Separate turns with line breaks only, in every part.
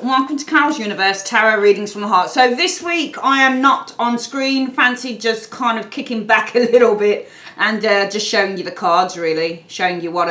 welcome to Carol's Universe, Tarot Readings from the Heart. So this week I am not on screen, fancy just kind of kicking back a little bit and just showing you the cards, really, showing you what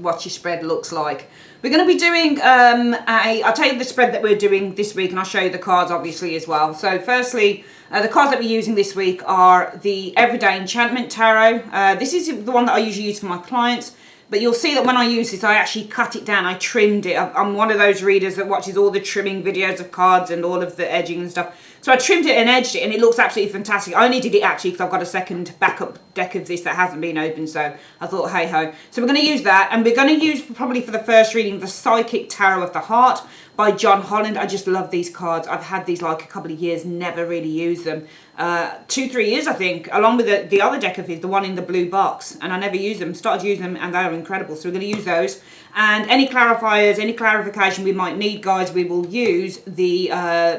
your spread looks like. We're going to be doing, I'll tell you the spread that we're doing this week, and I'll show you the cards obviously as well. So firstly, the cards that we're using this week are the Everyday Enchantment Tarot. This is the one that I usually use for my clients. But you'll see that when I use this, I actually cut it down. I trimmed it. I'm one of those readers that watches all the trimming videos of cards and all of the edging and stuff. So I trimmed it and edged it, and it looks absolutely fantastic. I only did it actually because I've got a second backup deck of this that hasn't been opened. So I thought, hey ho. So we're going to use that. And we're going to use, probably for the first reading, the Psychic Tarot of the Heart by John Holland. I just love these cards. I've had these like a couple of years, never really used them. 2-3 years I think, along with the other deck of his, the one in the blue box, and I never used them. Started using them and they are incredible, so we're going to use those. And any clarifiers, any clarification we might need, guys, we will use the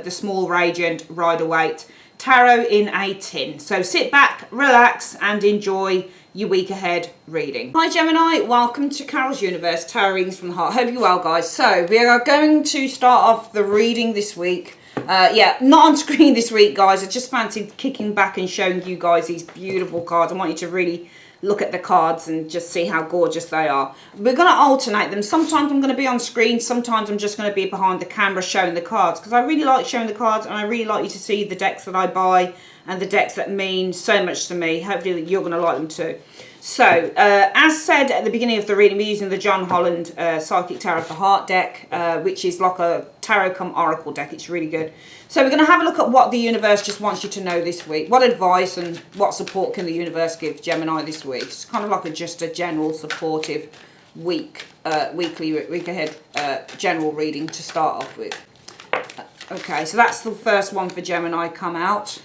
Small Radiant Rider-Waite Tarot in a tin. So sit back, relax and enjoy your week ahead reading. Hi Gemini, welcome to Carol's Universe, Tarot Readings from the Heart. Hope you're well, guys. So we are going to start off the reading this week. Yeah, not on screen this week, guys. I just fancied kicking back and showing you guys these beautiful cards. I want you to really look at the cards and just see how gorgeous they are. We're going to alternate them. Sometimes I'm going to be on screen. Sometimes I'm just going to be behind the camera showing the cards, because I really like showing the cards and I really like you to see the decks that I buy and the decks that mean so much to me. Hopefully you're going to like them too. So, as said at the beginning of the reading, we're using the John Holland Psychic Tarot of the Heart deck, which is like a tarot come oracle deck. It's really good. So we're going to have a look at what the universe just wants you to know this week. What advice and what support can the universe give Gemini this week? It's kind of like just a general supportive week ahead general reading to start off with. Okay, so that's the first one for Gemini come out.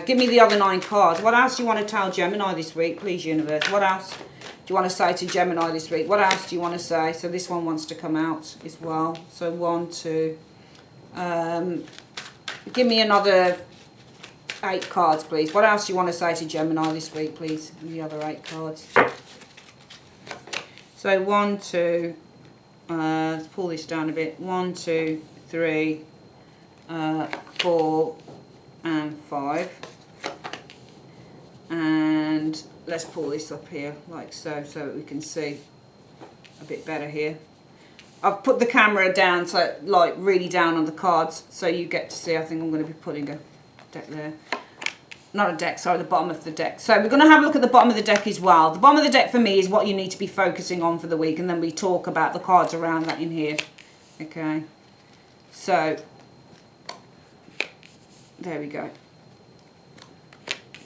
Give me the other 9 cards. What else do you want to tell Gemini this week, please, universe? What else do you want to say to Gemini this week? What else do you want to say? So this one wants to come out as well. So 1, 2. Give me another 8 cards, please. What else do you want to say to Gemini this week, please? The other 8 cards. So 1, 2. Let's pull this down a bit. 1, 2, 3, 4. And 5, and let's pull this up here like so that we can see a bit better here. I've put the camera down, so like really down on the cards, so you get to see. I think I'm going to be putting a deck there, not a deck, sorry, the bottom of the deck. So we're going to have a look at the bottom of the deck as well. The bottom of the deck for me is what you need to be focusing on for the week, and then we talk about the cards around that in here. Okay, so there we go.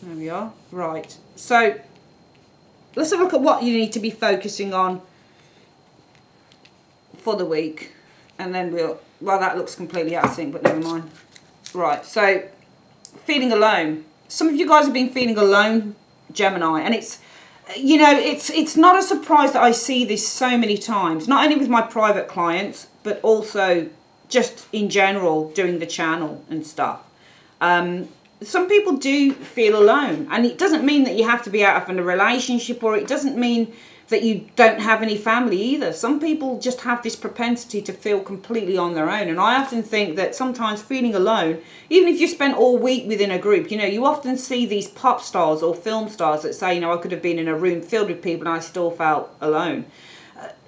There we are. Right. So let's have a look at what you need to be focusing on for the week. And then well, that looks completely out of sync, but never mind. Right. So feeling alone. Some of you guys have been feeling alone, Gemini. And it's, you know, it's not a surprise that I see this so many times. Not only with my private clients, but also just in general doing the channel and stuff. Some people do feel alone, and it doesn't mean that you have to be out of a relationship, or it doesn't mean that you don't have any family either. Some people just have this propensity to feel completely on their own, and I often think that sometimes feeling alone, even if you spent all week within a group, you know, you often see these pop stars or film stars that say, you know, I could have been in a room filled with people and I still felt alone.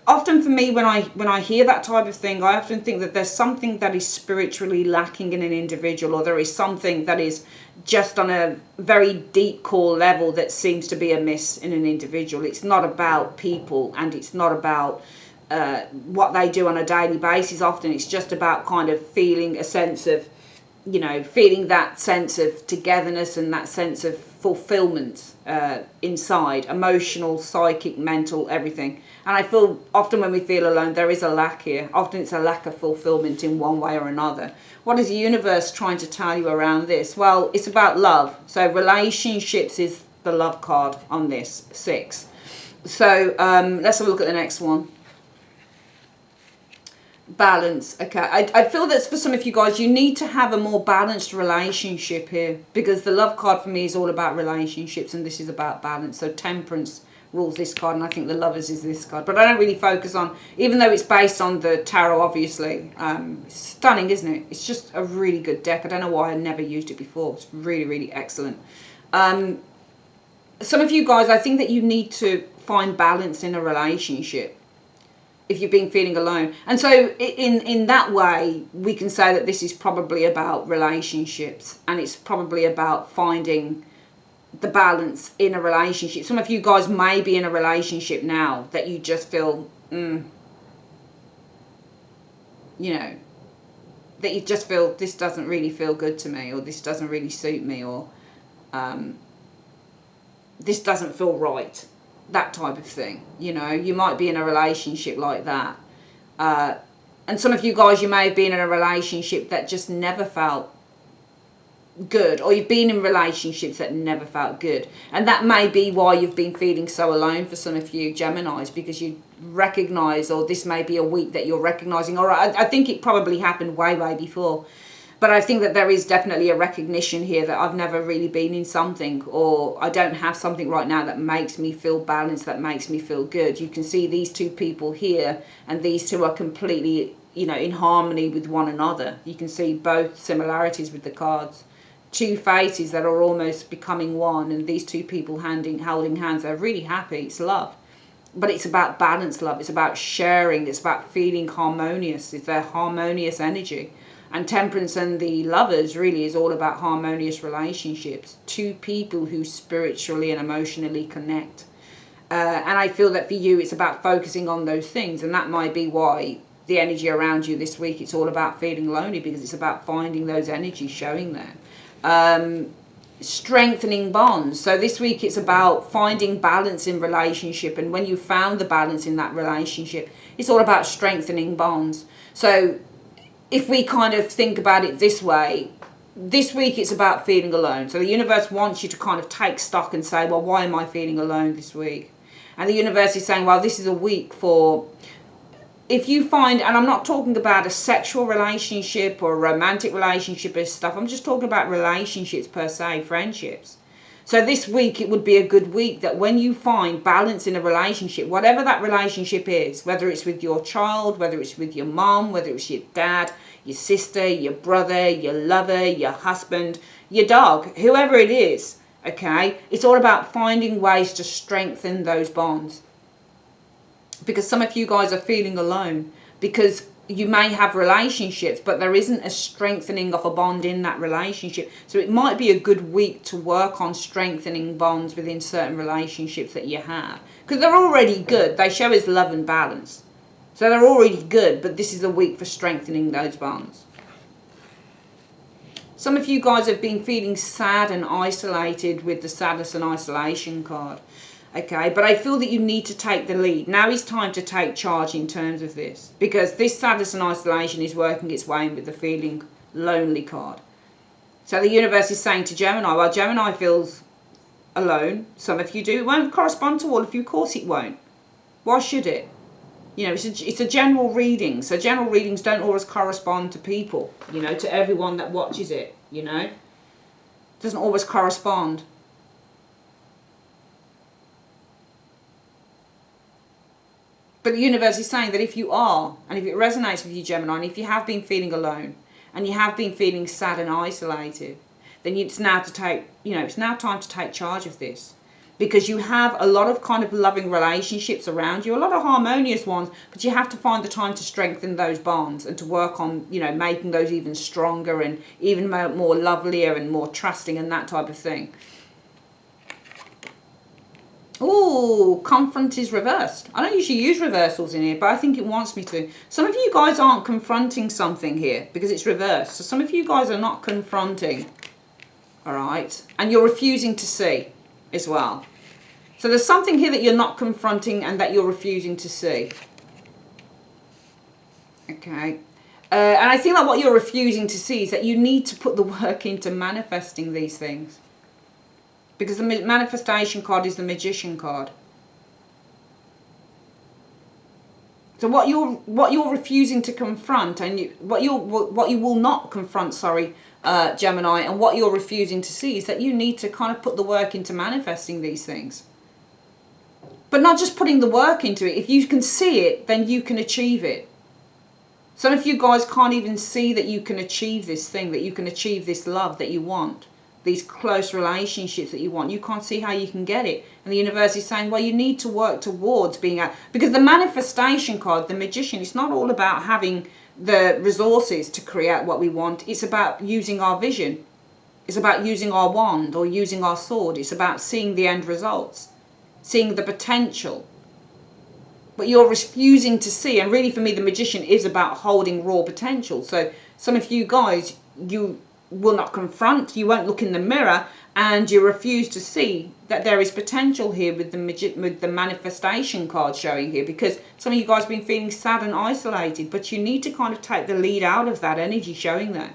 Often for me, when I hear that type of thing, I often think that there's something that is spiritually lacking in an individual, or there is something that is just on a very deep core level that seems to be amiss in an individual. It's not about people, and it's not about what they do on a daily basis. Often it's just about kind of feeling a sense of, you know, feeling that sense of togetherness and that sense of fulfillment inside, emotional, psychic, mental, everything. And I feel often when we feel alone, there is a lack here. Often it's a lack of fulfillment in one way or another. What is the universe trying to tell you around this? Well, it's about love. So relationships is the love card on this, 6. So let's have a look at the next one. Balance. Okay, I feel that for some of you guys, you need to have a more balanced relationship here, because the love card for me is all about relationships, and this is about balance. So temperance rules this card, and I think the Lovers is this card. But I don't really focus on, even though it's based on the tarot, obviously. It's stunning, isn't it? It's just a really good deck. I don't know why I never used it before. It's really, really excellent. Some of you guys, I think that you need to find balance in a relationship if you've been feeling alone. And so in that way, we can say that this is probably about relationships, and it's probably about finding the balance in a relationship. Some of you guys may be in a relationship now that you just feel, you know, that you just feel this doesn't really feel good to me, or this doesn't really suit me, or this doesn't feel right, that type of thing. You know, you might be in a relationship like that. And some of you guys, you may have been in a relationship that just never felt good, or you've been in relationships that never felt good. And that may be why you've been feeling so alone for some of you Geminis, because you recognise, or this may be a week that you're recognising, or I think it probably happened way before. But I think that there is definitely a recognition here that I've never really been in something, or I don't have something right now that makes me feel balanced, that makes me feel good. You can see these two people here, and these two are completely, you know, in harmony with one another. You can see both similarities with the cards. Two faces that are almost becoming one, and these two people holding hands. They're really happy. It's love. But it's about balanced love. It's about sharing. It's about feeling harmonious. It's their harmonious energy. And Temperance and the Lovers really is all about harmonious relationships. Two people who spiritually and emotionally connect. And I feel that for you, it's about focusing on those things. And that might be why the energy around you this week, it's all about feeling lonely, because it's about finding those energies showing there. Strengthening bonds. So this week it's about finding balance in relationship. And when you found the balance in that relationship, it's all about strengthening bonds. So if we kind of think about it this way, this week it's about feeling alone. So the universe wants you to kind of take stock and say, well, why am I feeling alone this week? And the universe is saying, well, this is a week for, if you find, and I'm not talking about a sexual relationship or a romantic relationship or stuff, I'm just talking about relationships per se, friendships. So this week, it would be a good week that when you find balance in a relationship, whatever that relationship is, whether it's with your child, whether it's with your mom, whether it's your dad, your sister, your brother, your lover, your husband, your dog, whoever it is, okay? It's all about finding ways to strengthen those bonds. Because some of you guys are feeling alone, because you may have relationships, but there isn't a strengthening of a bond in that relationship. So it might be a good week to work on strengthening bonds within certain relationships that you have. Because they're already good. They show us love and balance. So they're already good, but this is a week for strengthening those bonds. Some of you guys have been feeling sad and isolated with the sadness and isolation card. Okay, but I feel that you need to take the lead. Now is time to take charge in terms of this, because this sadness and isolation is working its way in with the feeling lonely card. So the universe is saying to Gemini, well, Gemini feels alone. Some of you do. It won't correspond to all of you. Of course it won't. Why should it? You know, it's a general reading. So general readings don't always correspond to people, you know, to everyone that watches it, you know. It doesn't always correspond. But the universe is saying that if you are, and if it resonates with you, Gemini, and if you have been feeling alone, and you have been feeling sad and isolated, then it's now to take, you know, it's now time to take charge of this. Because you have a lot of kind of loving relationships around you, a lot of harmonious ones, but you have to find the time to strengthen those bonds and to work on, you know, making those even stronger and even more lovelier and more trusting and that type of thing. Ooh, confront is reversed. I don't usually use reversals in here, but I think it wants me to. Some of you guys aren't confronting something here because it's reversed. So some of you guys are not confronting, all right? And you're refusing to see as well. So there's something here that you're not confronting and that you're refusing to see. Okay. And I think like what you're refusing to see is that you need to put the work into manifesting these things. Because the manifestation card is the Magician card. So what you're refusing to confront, and what you will not confront, Gemini, and what you're refusing to see is that you need to kind of put the work into manifesting these things. But not just putting the work into it. If you can see it, then you can achieve it. Some of you guys can't even see that you can achieve this thing, that you can achieve this love that you want, these close relationships that you want. You can't see how you can get it. And the universe is saying, well, you need to work towards being out. Because the manifestation card, the magician, it's not all about having the resources to create what we want. It's about using our vision. It's about using our wand or using our sword. It's about seeing the end results, seeing the potential. But you're refusing to see. And really for me, the magician is about holding raw potential. So some of you guys, you will not confront, you won't look in the mirror, and you refuse to see that there is potential here with the manifestation card showing here, because some of you guys have been feeling sad and isolated, but you need to kind of take the lead out of that energy showing there.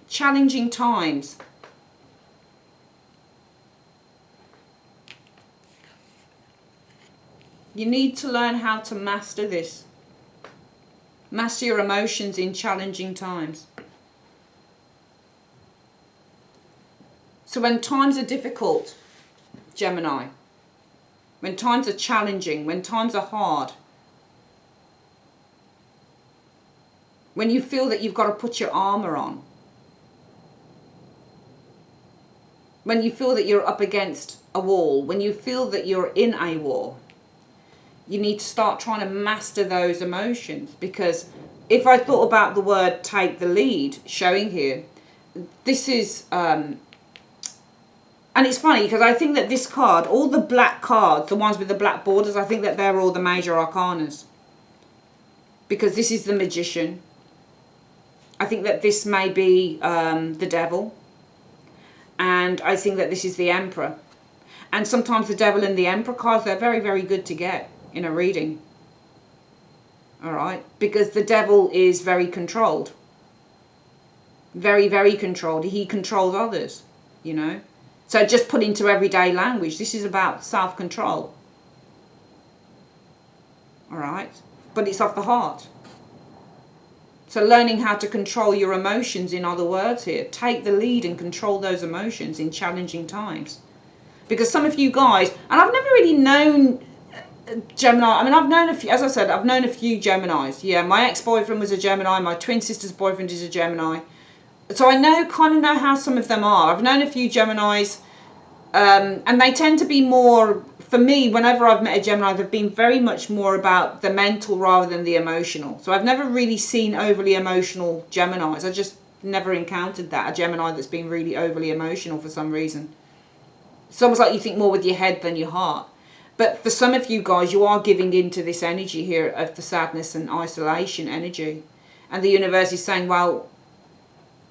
Challenging times. You need to learn how to master this. Master your emotions in challenging times. So when times are difficult, Gemini, when times are challenging, when times are hard, when you feel that you've got to put your armor on, when you feel that you're up against a wall, when you feel that you're in a war, you need to start trying to master those emotions. Because if I thought about the word take the lead showing here, this is, and it's funny because I think that this card, all the black cards, the ones with the black borders, I think that they're all the major arcanas. Because this is the magician. I think that this may be the devil. And I think that this is the emperor. And sometimes the devil and the emperor cards, they're very, very good to get in a reading. Alright? Because the devil is very controlled. Very, very controlled. He controls others, you know. So just put into everyday language, this is about self-control. Alright? But it's of the heart. So learning how to control your emotions, in other words here. Take the lead and control those emotions in challenging times. Because some of you guys, and I've never really known Gemini, I mean, I've known a few, as I said, I've known a few Geminis. Yeah, my ex-boyfriend was a Gemini, my twin sister's boyfriend is a Gemini. So I kind of know how some of them are. I've known a few Geminis, and they tend to be more, for me, whenever I've met a Gemini, they've been very much more about the mental rather than the emotional. So I've never really seen overly emotional Geminis. I just never encountered that, a Gemini that's been really overly emotional for some reason. It's almost like you think more with your head than your heart. But for some of you guys, you are giving into this energy here of the sadness and isolation energy. And the universe is saying, well,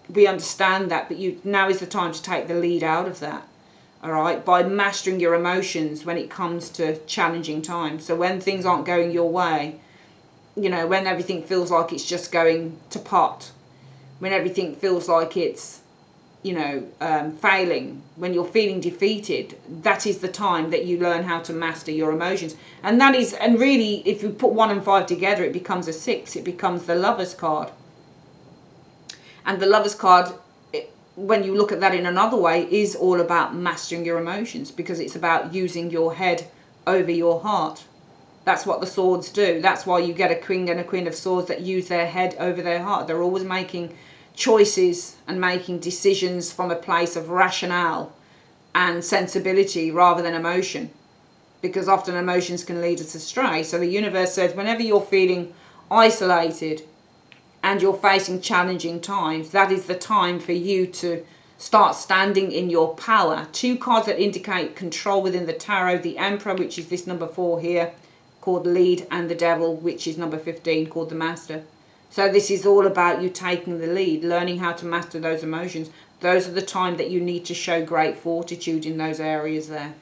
we understand that, but now is the time to take the lead out of that. All right? By mastering your emotions when it comes to challenging times. So when things aren't going your way, you know, when everything feels like it's just going to pot, when everything feels like it's, you know, failing, when you're feeling defeated, that is the time that you learn how to master your emotions. And that is, and really, if you put 1 and 5 together, it becomes a 6. It becomes the Lover's card. And the Lover's card, when you look at that in another way, is all about mastering your emotions, because it's about using your head over your heart. That's what the swords do. That's why you get a king and a queen of swords that use their head over their heart. They're always making choices and making decisions from a place of rationale and sensibility rather than emotion, because often emotions can lead us astray. So the universe says, whenever you're feeling isolated and you're facing challenging times, that is the time for you to start standing in your power. 2 cards that indicate control within the tarot: the Emperor, which is this number 4 here, called Lead, and the Devil, which is number 15, called the Master. So this is all about you taking the lead, learning how to master those emotions. Those are the time that you need to show great fortitude in those areas there.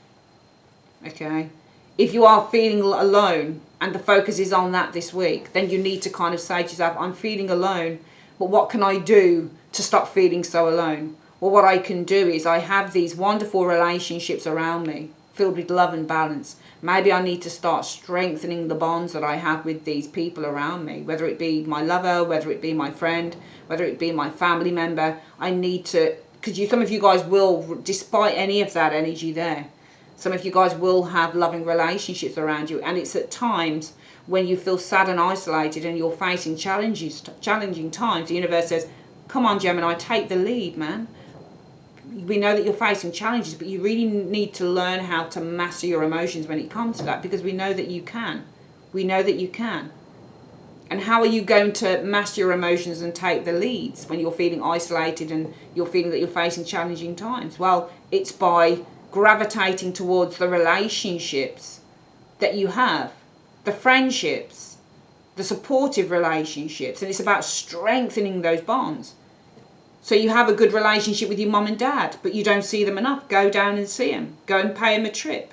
Okay? If you are feeling alone and the focus is on that this week, then you need to kind of say to yourself, I'm feeling alone, but what can I do to stop feeling so alone? Well, what I can do is I have these wonderful relationships around me, filled with love and balance. Maybe I need to start strengthening the bonds that I have with these people around me, whether it be my lover, whether it be my friend, whether it be my family member. I need to because some of you guys will, despite any of that energy there, some of you guys will have loving relationships around you, and it's at times when you feel sad and isolated and you're facing challenging times, the universe says, come on Gemini, take the lead, man. We know that you're facing challenges, but you really need to learn how to master your emotions when it comes to that, because we know that you can. We know that you can. And how are you going to master your emotions and take the leads when you're feeling isolated and you're feeling that you're facing challenging times? Well, it's by gravitating towards the relationships that you have, the friendships, the supportive relationships, and it's about strengthening those bonds. So you have a good relationship with your mum and dad, but you don't see them enough. Go down and see them. Go and pay them a trip.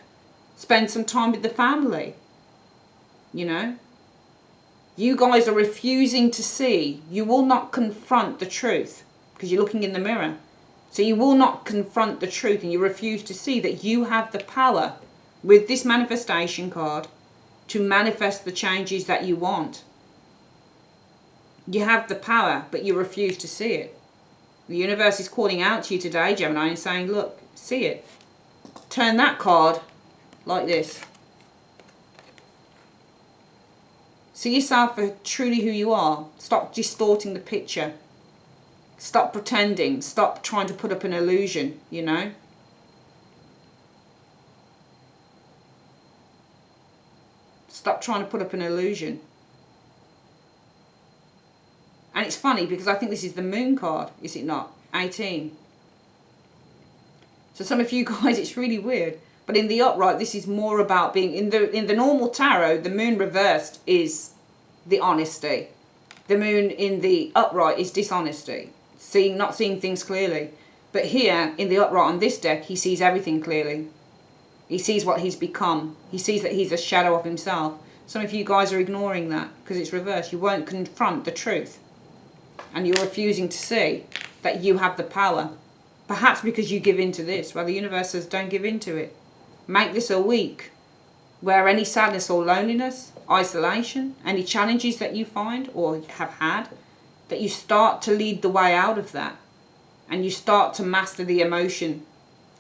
Spend some time with the family. You know? You guys are refusing to see. You will not confront the truth because you're looking in the mirror. So you will not confront the truth, and you refuse to see that you have the power with this manifestation card to manifest the changes that you want. You have the power, but you refuse to see it. The universe is calling out to you today, Gemini, and saying, look, see it. Turn that card like this. See yourself for truly who you are. Stop distorting the picture. Stop pretending. Stop trying to put up an illusion, you know. Stop trying to put up an illusion. And it's funny because I think this is the moon card, is it not? 18. So some of you guys, it's really weird. But in the upright, this is more about being, in the normal tarot, the moon reversed is the honesty. The moon in the upright is dishonesty. Not seeing things clearly. But here, in the upright on this deck, he sees everything clearly. He sees what he's become. He sees that he's a shadow of himself. Some of you guys are ignoring that because it's reversed. You won't confront the truth. And you're refusing to see that you have the power. Perhaps because you give in to this. Well, the universe says don't give in to it. Make this a week where any sadness or loneliness, isolation, any challenges that you find or have had, that you start to lead the way out of that. And you start to master the emotion.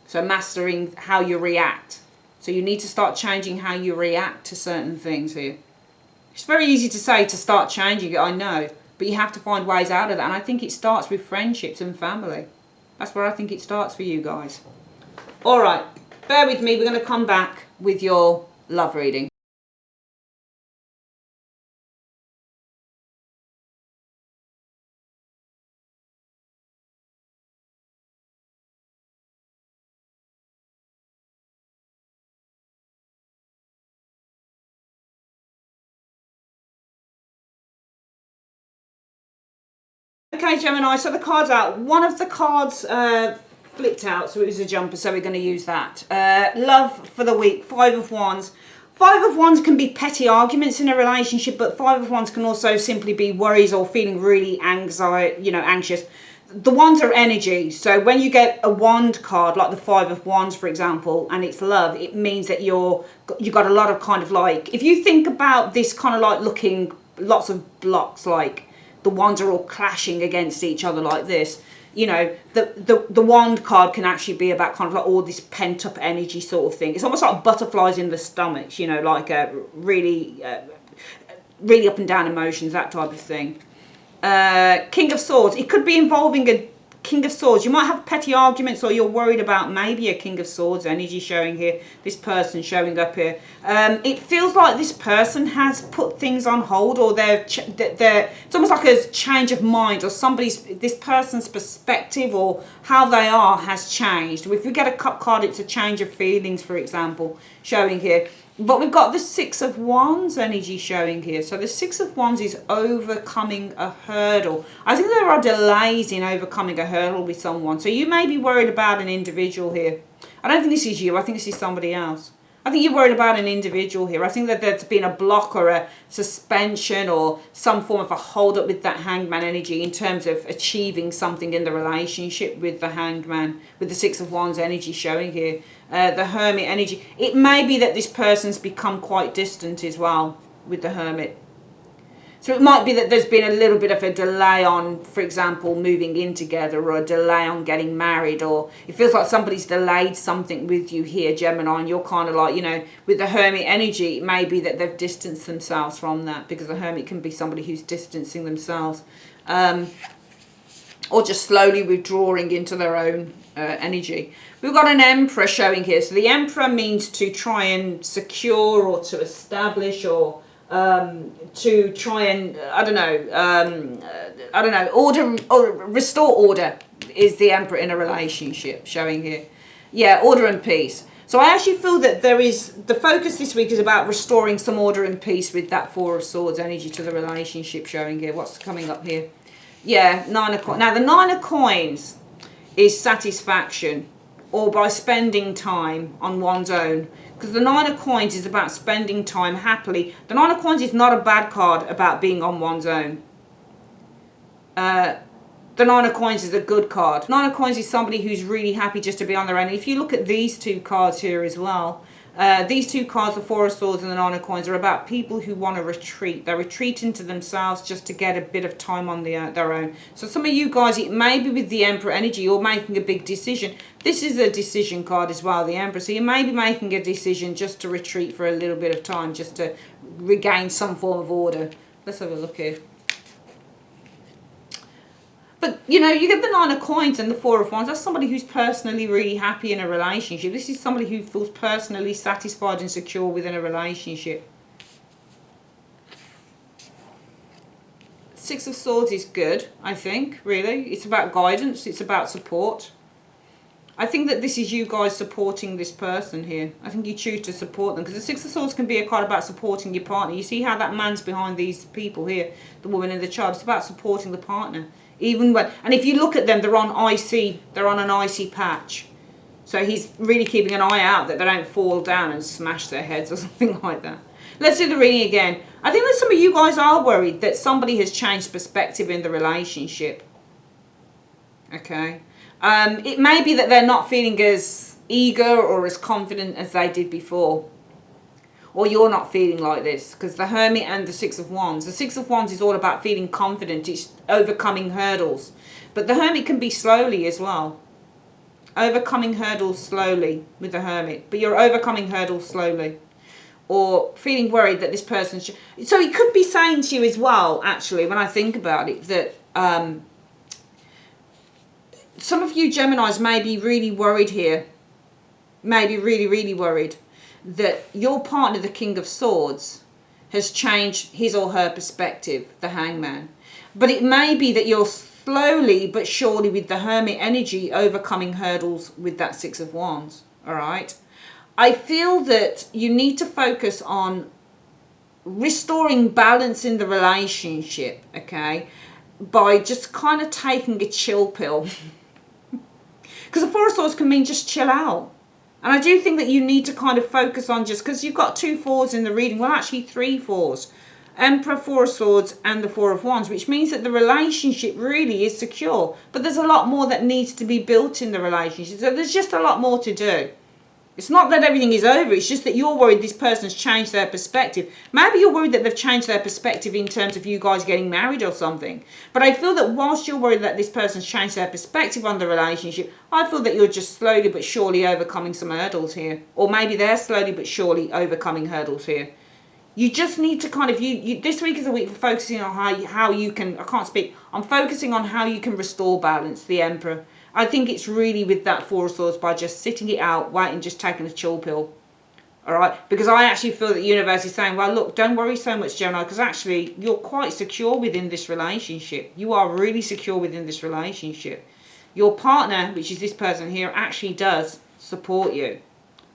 So mastering how you react. So you need to start changing how you react to certain things here. It's very easy to say to start changing it, I know. But you have to find ways out of that. And I think it starts with friendships and family. That's where I think it starts for you guys. All right. Bear with me. We're going to come back with your love reading. Okay, Gemini, so the card's out. One of the cards flipped out, so it was a jumper, so we're going to use that. Love for the week, 5 of Wands. 5 of Wands can be petty arguments in a relationship, but 5 of Wands can also simply be worries or feeling really anxious. The Wands are energy, so when you get a Wand card, like the 5 of Wands, for example, and it's love, it means that you've got a lot of kind of like, if you think about this kind of like looking, lots of blocks, like, the wands are all clashing against each other like this. You know, the wand card can actually be about kind of like all this pent up energy sort of thing. It's almost like butterflies in the stomach, you know, like really up and down emotions, that type of thing. King of Swords. It could be involving a King of Swords. You might have petty arguments, or you're worried about maybe a King of Swords energy showing here. This person showing up here. It feels like this person has put things on hold, or it's almost like a change of mind, or this person's perspective or how they are has changed. If we get a cup card, it's a change of feelings, for example, showing here. But we've got the 6 of Wands energy showing here. So the 6 of Wands is overcoming a hurdle. I think there are delays in overcoming a hurdle with someone. So you may be worried about an individual here. I don't think this is you. I think this is somebody else. I think you're worried about an individual here. I think that there's been a block or a suspension or some form of a hold up with that Hangman energy in terms of achieving something in the relationship with the Hangman, with the 6 of Wands energy showing here. The Hermit energy. It may be that this person's become quite distant as well with the Hermit. So it might be that there's been a little bit of a delay on, for example, moving in together, or a delay on getting married, or it feels like somebody's delayed something with you here, Gemini, and you're kind of like, you know, with the Hermit energy, it may be that they've distanced themselves from that, because the Hermit can be somebody who's distancing themselves, or just slowly withdrawing into their own energy. We've got an Emperor showing here. So the Emperor means to try and secure, or to establish, or to try and order, or restore order is the Emperor in a relationship, showing here. Yeah, order and peace. So I actually feel that there is, the focus this week is about restoring some order and peace with that Four of Swords energy to the relationship, showing here. What's coming up here? Yeah, Nine of Coins. Now the Nine of Coins is satisfaction, or by spending time on one's own. Because the Nine of Coins is about spending time happily. The Nine of Coins is not a bad card about being on one's own. The Nine of Coins is a good card. Nine of Coins is somebody who's really happy just to be on their own. If you look at these two cards here as well, these two cards, the Four of Swords and the Nine of Coins, are about people who want to retreat. They're retreating to themselves just to get a bit of time on their own. So some of you guys, it may be with the Emperor energy, you're making a big decision. This is a decision card as well, the Emperor. So you may be making a decision just to retreat for a little bit of time, just to regain some form of order. Let's have a look here. But, you know, you get the Nine of Coins and the Four of Wands. That's somebody who's personally really happy in a relationship. This is somebody who feels personally satisfied and secure within a relationship. Six of Swords is good, I think, really. It's about guidance. It's about support. I think that this is you guys supporting this person here. I think you choose to support them. Because the Six of Swords can be a card about supporting your partner. You see how that man's behind these people here, the woman and the child. It's about supporting the partner. Even when, and if you look at them, they're on an icy patch. So he's really keeping an eye out that they don't fall down and smash their heads or something like that. Let's do the reading again. I think that some of you guys are worried that somebody has changed perspective in the relationship. Okay. It may be that they're not feeling as eager or as confident as they did before. Or you're not feeling like this, because the Hermit and the Six of Wands. The Six of Wands is all about feeling confident. It's overcoming hurdles. But the Hermit can be slowly as well. Overcoming hurdles slowly with the Hermit. But you're overcoming hurdles slowly. Or feeling worried that this person... So he could be saying to you as well, actually, when I think about it, that some of you Geminis may be really worried here. Maybe really, really worried that your partner, the King of Swords, has changed his or her perspective, the Hangman. But it may be that you're slowly but surely with the Hermit energy overcoming hurdles with that Six of Wands, all right? I feel that you need to focus on restoring balance in the relationship, okay, by just kind of taking a chill pill. Because the Four of Swords can mean just chill out. And I do think that you need to kind of focus on, just because you've got 2 fours in the reading, well actually 3 fours. Emperor, Four of Swords and the Four of Wands, which means that the relationship really is secure. But there's a lot more that needs to be built in the relationship. So there's just a lot more to do. It's not that everything is over, it's just that you're worried this person's changed their perspective. Maybe you're worried that they've changed their perspective in terms of you guys getting married or something. But I feel that whilst you're worried that this person's changed their perspective on the relationship, I feel that you're just slowly but surely overcoming some hurdles here. Or maybe they're slowly but surely overcoming hurdles here. You just need to kind of, this week is a week for focusing on how you can, I can't speak, I'm focusing on how you can restore balance, the Emperor. I think it's really with that Four of Swords, by just sitting it out, waiting, just taking a chill pill. All right? Because I actually feel that the universe is saying, well, look, don't worry so much, Gemini, because actually you're quite secure within this relationship. You are really secure within this relationship. Your partner, which is this person here, actually does support you.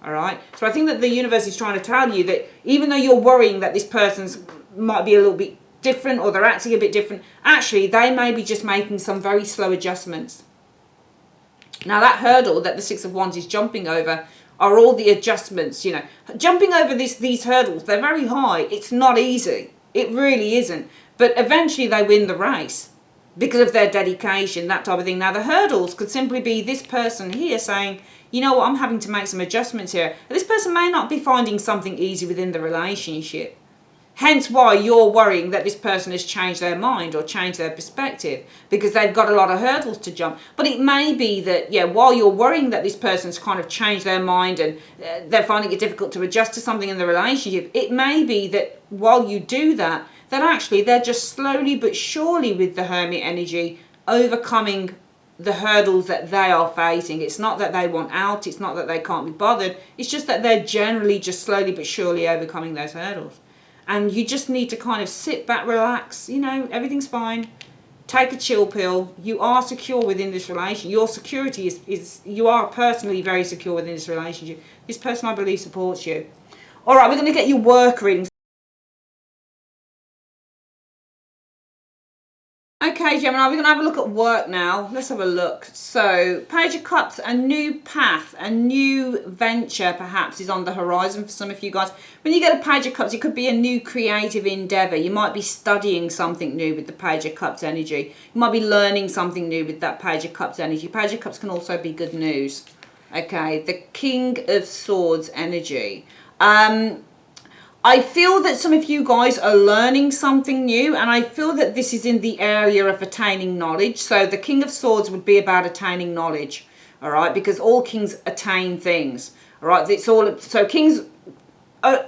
All right? So I think that the universe is trying to tell you that even though you're worrying that this person's might be a little bit different, or they're acting a bit different, actually they may be just making some very slow adjustments. Now that hurdle that the Six of Wands is jumping over are all the adjustments, you know. Jumping over these hurdles, they're very high. It's not easy. It really isn't. But eventually they win the race because of their dedication, that type of thing. Now the hurdles could simply be this person here saying, you know what, I'm having to make some adjustments here. This person may not be finding something easy within the relationship. Hence why you're worrying that this person has changed their mind or changed their perspective, because they've got a lot of hurdles to jump. But it may be that, yeah, while you're worrying that this person's kind of changed their mind and they're finding it difficult to adjust to something in the relationship, it may be that while you do that, that actually they're just slowly but surely with the Hermit energy overcoming the hurdles that they are facing. It's not that they want out, it's not that they can't be bothered, it's just that they're generally just slowly but surely overcoming those hurdles. And you just need to kind of sit back, relax, you know, everything's fine. Take a chill pill. You are secure within this relation. Your security is you are personally very secure within this relationship. This person, I believe, supports you. All right, we're going to get your work readings. Okay, Gemini, we're going to have a look at work now. Let's have a look. So, Page of Cups, a new path, a new venture perhaps is on the horizon for some of you guys. When you get a Page of Cups, it could be a new creative endeavour. You might be studying something new with the Page of Cups energy. You might be learning something new with that Page of Cups energy. Page of Cups can also be good news. Okay, the King of Swords energy. I feel that some of you guys are learning something new, and I feel that this is in the area of attaining knowledge. So the King of Swords would be about attaining knowledge, all right, because all kings attain things, all right. It's all, so kings,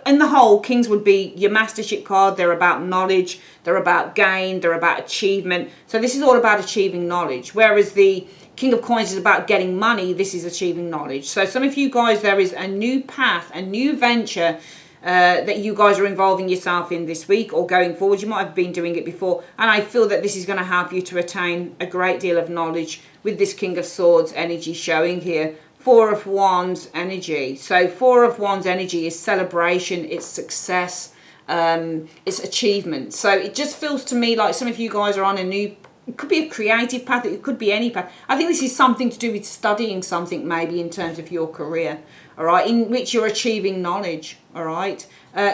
in the whole, kings would be your mastership card. They're about knowledge, they're about gain, they're about achievement. So this is all about achieving knowledge, whereas the King of Coins is about getting money. This is achieving knowledge. So some of you guys, there is a new path, a new venture that you guys are involving yourself in this week or going forward. You might have been doing it before, and I feel that this is going to help you to attain a great deal of knowledge with this King of Swords energy showing here. Four of Wands energy. So Four of Wands energy is celebration, it's success, it's achievement. So it just feels to me like some of you guys are on a new, it could be a creative path, it could be any path. I think this is something to do with studying something maybe in terms of your career, all right, in which you're achieving knowledge, all right.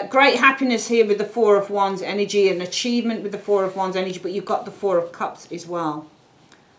Great happiness here with the Four of Wands energy, an achievement with the Four of Wands energy, but you've got the Four of Cups as well,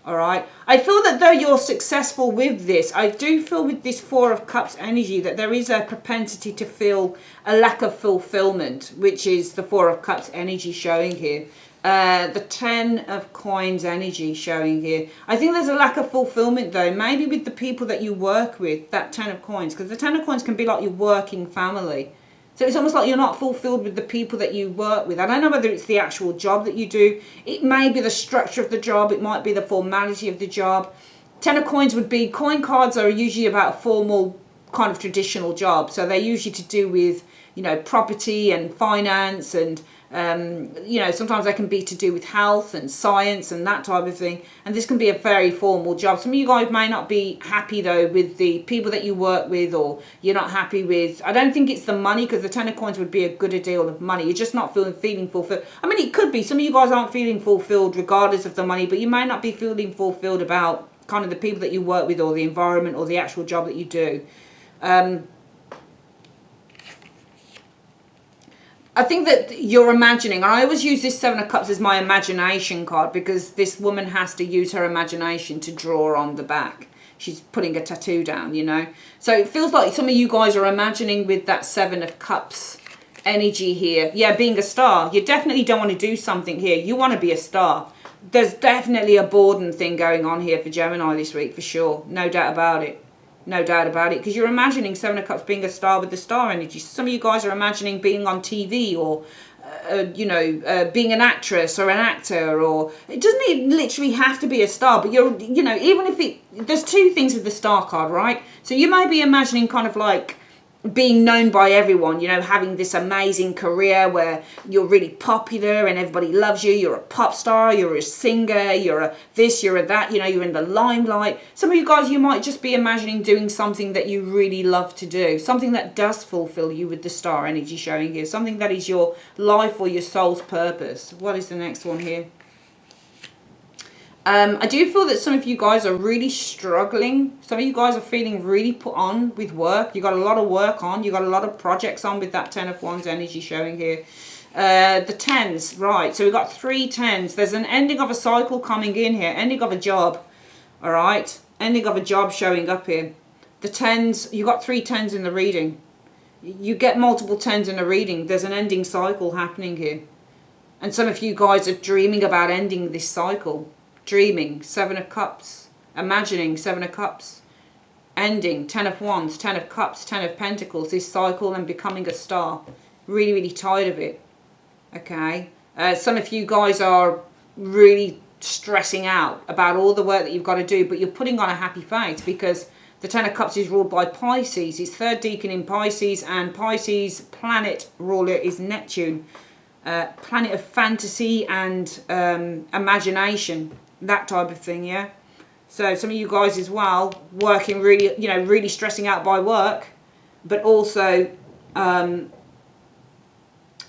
all right. I feel that though you're successful with this, I do feel with this Four of Cups energy that there is a propensity to feel a lack of fulfillment, which is the Four of Cups energy showing here. The Ten of Coins energy showing here. I think there's a lack of fulfillment though, maybe with the people that you work with, that Ten of Coins, because the Ten of Coins can be like your working family. So it's almost like you're not fulfilled with the people that you work with. I don't know whether it's the actual job that you do. It may be the structure of the job. It might be the formality of the job. Ten of Coins would be, coin cards are usually about a formal kind of traditional job. So they're usually to do with, you know, property and finance and you know, sometimes they can be to do with health and science and that type of thing. And this can be a very formal job. Some of you guys may not be happy though with the people that you work with, or you're not happy with, I don't think it's the money, because the Ten of Coins would be a good deal of money. You're just not feeling fulfilled. I mean, it could be some of you guys aren't feeling fulfilled regardless of the money, but you may not be feeling fulfilled about kind of the people that you work with or the environment or the actual job that you do. I think that you're imagining, and I always use this Seven of Cups as my imagination card, because this woman has to use her imagination to draw on the back. She's putting a tattoo down, you know. So it feels like some of you guys are imagining with that Seven of Cups energy here. Yeah, being a star. You definitely don't want to do something here. You want to be a star. There's definitely a boredom thing going on here for Gemini this week, for sure. No doubt about it. No doubt about it, because you're imagining Seven of Cups being a star with the star energy. Some of you guys are imagining being on TV, or you know, being an actress or an actor, or it doesn't literally have to be a star, but you're, you know, even if it, there's two things with the star card, right? So you may be imagining kind of like being known by everyone, you know, having this amazing career where you're really popular and everybody loves you. You're a pop star, you're a singer, you're a this, you're a that, you know, you're in the limelight. Some of you guys, you might just be imagining doing something that you really love to do, something that does fulfill you with the star energy showing here, something that is your life or your soul's purpose. What is the next one here? I do feel that some of you guys are really struggling. Some of you guys are feeling really put on with work. You got a lot of work on. You got a lot of projects on with that Ten of Wands energy showing here. The tens, right. So we've got 3 tens. There's an ending of a cycle coming in here. Ending of a job. All right. Ending of a job showing up here. The tens, you got 3 tens in the reading. You get multiple 10s in a reading. There's an ending cycle happening here. And some of you guys are dreaming about ending this cycle. Dreaming, 7 of Cups. Imagining, 7 of Cups. Ending, 10 of Wands, 10 of Cups, 10 of Pentacles. This cycle and becoming a star. Really, really tired of it. Okay. Some of you guys are really stressing out about all the work that you've got to do. But you're putting on a happy face because the 10 of Cups is ruled by Pisces. It's third decan in Pisces. And Pisces planet ruler is Neptune. Planet of fantasy and imagination, that type of thing, yeah. So some of you guys as well working really, you know, really stressing out by work, but also,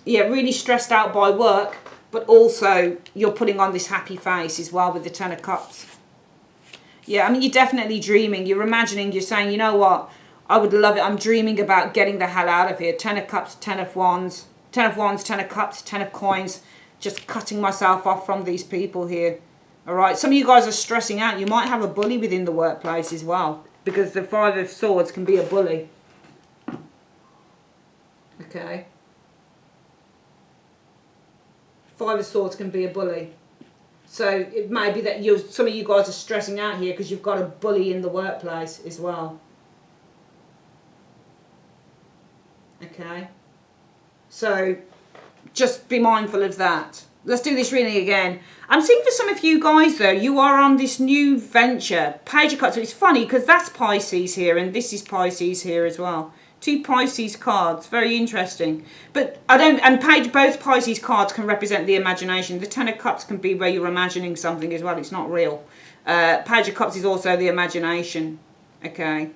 really stressed out by work, but also you're putting on this happy face as well with the 10 of Cups. Yeah, I mean, you're definitely dreaming. You're imagining. You're saying, you know what? I would love it. I'm dreaming about getting the hell out of here. 10 of Cups, 10 of Wands. 10 of Wands, 10 of Cups, 10 of Coins. Just cutting myself off from these people here. All right. Some of you guys are stressing out. You might have a bully within the workplace as well. Because the 5 of Swords can be a bully. Okay. 5 of Swords can be a bully. So it may be that some of you guys are stressing out here because you've got a bully in the workplace as well. Okay. So just be mindful of that. Let's do this reading again. I'm seeing for some of you guys, though, you are on this new venture. Page of Cups. So it's funny because that's Pisces here and this is Pisces here as well. 2 Pisces cards. Very interesting. But both Pisces cards can represent the imagination. The 10 of Cups can be where you're imagining something as well. It's not real. Page of Cups is also the imagination. Okay.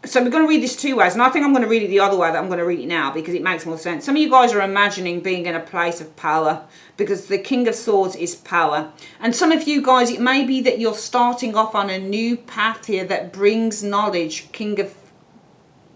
So we're going to read this 2 ways, and I think I'm going to read it the other way that I'm going to read it now because it makes more sense. Some of you guys are imagining being in a place of power because the King of Swords is power. And some of you guys, it may be that you're starting off on a new path here that brings knowledge. King of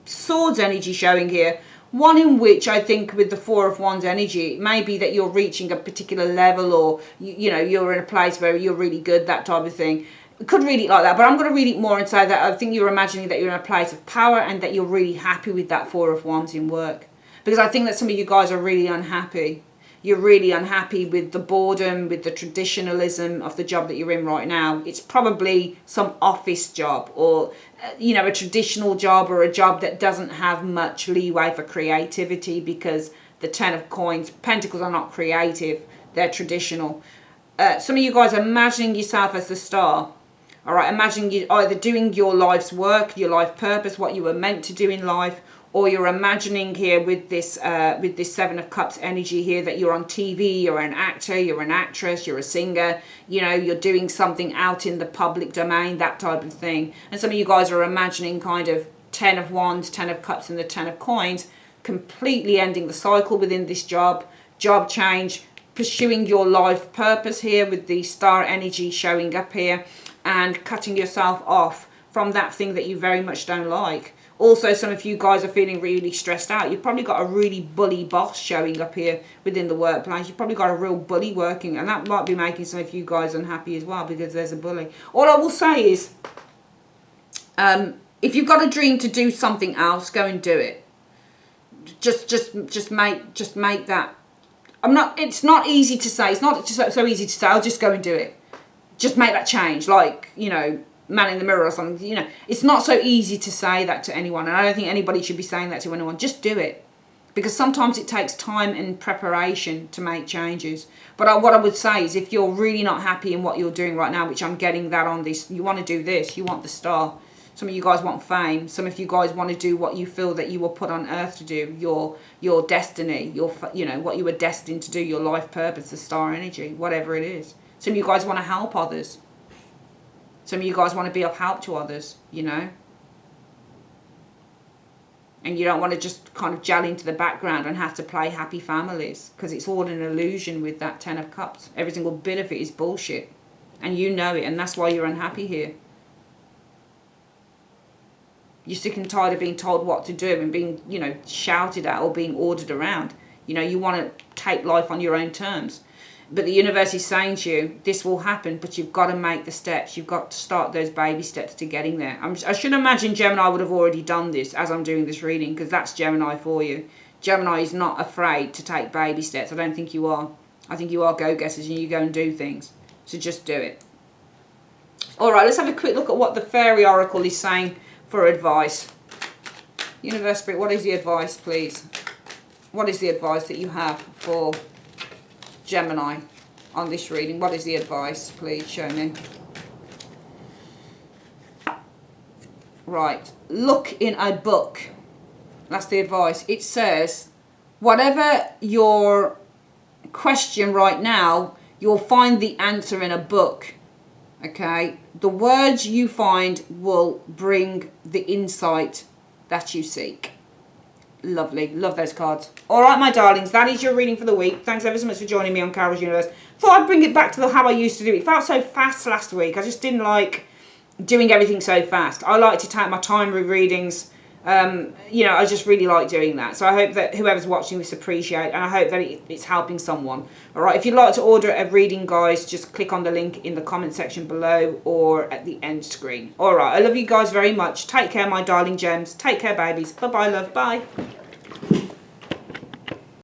Swords energy showing here. One in which I think with the 4 of Wands energy, it may be that you're reaching a particular level or, you know, you're in a place where you're really good, that type of thing. Could read it like that, but I'm going to read it more and say that I think you're imagining that you're in a place of power and that you're really happy with that 4 of Wands in work. Because I think that some of you guys are really unhappy. You're really unhappy with the boredom, with the traditionalism of the job that you're in right now. It's probably some office job or, you know, a traditional job or a job that doesn't have much leeway for creativity because the 10 of Coins, Pentacles are not creative. They're traditional. Some of you guys are imagining yourself as the star. All right, imagine you either doing your life's work, your life purpose, what you were meant to do in life, or you're imagining here with this 7 of Cups energy here that you're on TV, you're an actor, you're an actress, you're a singer, you know, you're doing something out in the public domain, that type of thing. And some of you guys are imagining kind of 10 of Wands, 10 of Cups, and the 10 of Coins, completely ending the cycle within this job change, pursuing your life purpose here with the star energy showing up here, and cutting yourself off from that thing that you very much don't like. Also, some of you guys are feeling really stressed out. You've probably got a really bully boss showing up here within the workplace. You've probably got a real bully working, and that might be making some of you guys unhappy as well because there's a bully. All I will say is, if you've got a dream to do something else, go and do it. Just make that. It's not easy to say. It's not just so easy to say. I'll just go and do it. Just make that change, like, you know, man in the mirror or something. You know, it's not so easy to say that to anyone, and I don't think anybody should be saying that to anyone. Just do it, because sometimes it takes time and preparation to make changes. But what I would say is, if you're really not happy in what you're doing right now, which I'm getting that on this, you want to do this, you want the star. Some of you guys want fame. Some of you guys want to do what you feel that you were put on earth to do, your destiny, you know, what you were destined to do, your life purpose, the star energy, whatever it is. Some of you guys want to help others. Some of you guys want to be of help to others, you know. And you don't want to just kind of gel into the background and have to play happy families, because it's all an illusion with that 10 of Cups. Every single bit of it is bullshit. And you know it, and that's why you're unhappy here. You're sick and tired of being told what to do and being, you know, shouted at or being ordered around. You know, you want to take life on your own terms. But the universe is saying to you, this will happen, but you've got to make the steps. You've got to start those baby steps to getting there. I should imagine Gemini would have already done this as I'm doing this reading, because that's Gemini for you. Gemini is not afraid to take baby steps. I don't think you are. I think you are go-getters and you go and do things. So just do it. All right, let's have a quick look at what the Fairy Oracle is saying for advice. Universe Spirit, what is the advice, please? What is the advice that you have for Gemini on this reading? What is the advice? Please show me. Right. Look in a book. That's the advice. It says, whatever your question right now, you'll find the answer in a book. Okay? The words you find will bring the insight that you seek. Lovely. Love those cards. All right, my darlings, that is your reading for the week. Thanks ever so much for joining me on Carol's Universe. Thought I'd bring it back to how I used to do it. It felt so fast last week. I just didn't like doing everything so fast. I like to take my time with readings. You know, I just really like doing that. So I hope that whoever's watching this appreciate, and I hope that it's helping someone. All right, if you'd like to order a reading, guys, just click on the link in the comment section below or at the end screen. All right, I love you guys very much. Take care, my darling gems. Take care, babies. Bye-bye, love. Bye.